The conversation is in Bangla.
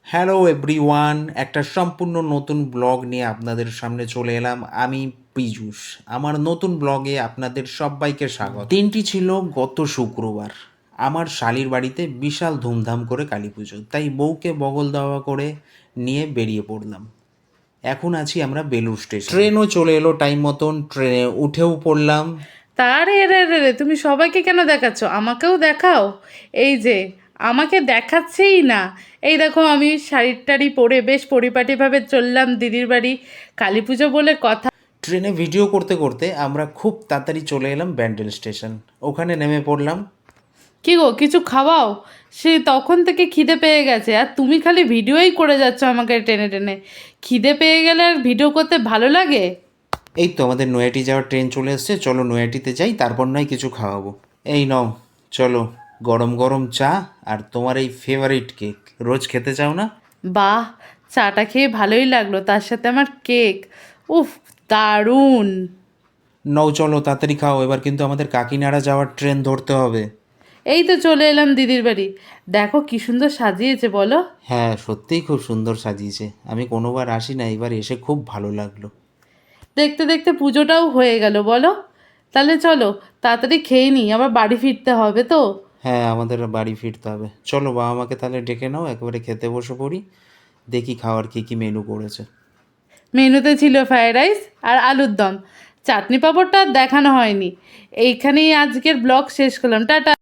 হ্যালো এভরিওয়ান, একটা সম্পূর্ণ নতুন ব্লগ নিয়ে আপনাদের সামনে চলে এলাম। আমি পীযূষ। আমার নতুন ব্লগে আপনাদের সবাইকে স্বাগত। দিনটি ছিল গত শুক্রবার। আমার শালির বাড়িতে বিশাল ধুমধাম করে কালী পুজো, তাই বউকে বগল দেওয়া করে নিয়ে বেরিয়ে পড়লাম। এখন আছি আমরা বেলুড় স্টেশন। ট্রেনও চলে এলো টাইম মতন, ট্রেনে উঠেও পড়লাম। তারে রে রে রে তুমি সবাইকে কেন দেখাচ্ছ? আমাকেও দেখাও। এই যে আমাকে দেখাচ্ছেই না। এই দেখো আমি শাড়ি টাড়ি পরে বেশ পরিপাটিভাবে চললাম দিদির বাড়ি, কালী পুজো বলে কথা। ট্রেনে ভিডিও করতে করতে আমরা খুব তাড়াতাড়ি চলে এলাম ব্যান্ডেল স্টেশন। ওখানে নেমে পড়লাম। কি গো, কিছু খাওয়াও। সে তখন থেকে খিদে পেয়ে গেছে, আর তুমি খালি ভিডিওই করে যাচ্ছ আমাকে টেনে টেনে। খিদে পেয়ে গেলে আর ভিডিও করতে ভালো লাগে? এই তো আমাদের নৈহাটি যাওয়ার ট্রেন চলে এসছে, চলো নৈহাটিতে যাই, তারপর নয় কিছু খাওয়াবো। এই নাও, চলো। গরম গরম চা আর তোমার এই ফেভারিট কেক। রোজ খেতে চাও না? বাহ, চাটা খেয়ে ভালোই লাগলো, তার সাথে আমার কেক। উফ, দারুণ। নাও চলো তাড়াতাড়ি খাও, এবার কিন্তু আমাদের কাকিনাড়া যাওয়ার ট্রেন ধরতে হবে। এই তো চলে এলাম দিদির বাড়ি। দেখো কি সুন্দর সাজিয়েছে বলো। হ্যাঁ, সত্যিই খুব সুন্দর সাজিয়েছে। আমি কোনোবার আসি না, এবার এসে খুব ভালো লাগলো। দেখতে দেখতে পুজোটাও হয়ে গেল বলো। তাহলে চলো তাড়াতাড়ি খেয়ে নিই, আবার বাড়ি ফিরতে হবে তো। হ্যাঁ, আমাদের বাড়ি ফিরতে হবে। চলো বাবা মাকে তাহলে ডেকে নাও, একবারে খেতে বসে পড়ি। দেখি খাওয়ার কী কী মেনু করেছে। মেনুতে ছিল ফ্রায়েড রাইস আর আলুর দম। চাটনি পাঁপড়টা আর দেখানো হয়নি। এইখানেই আজকের ব্লগ শেষ করলাম, টাটা।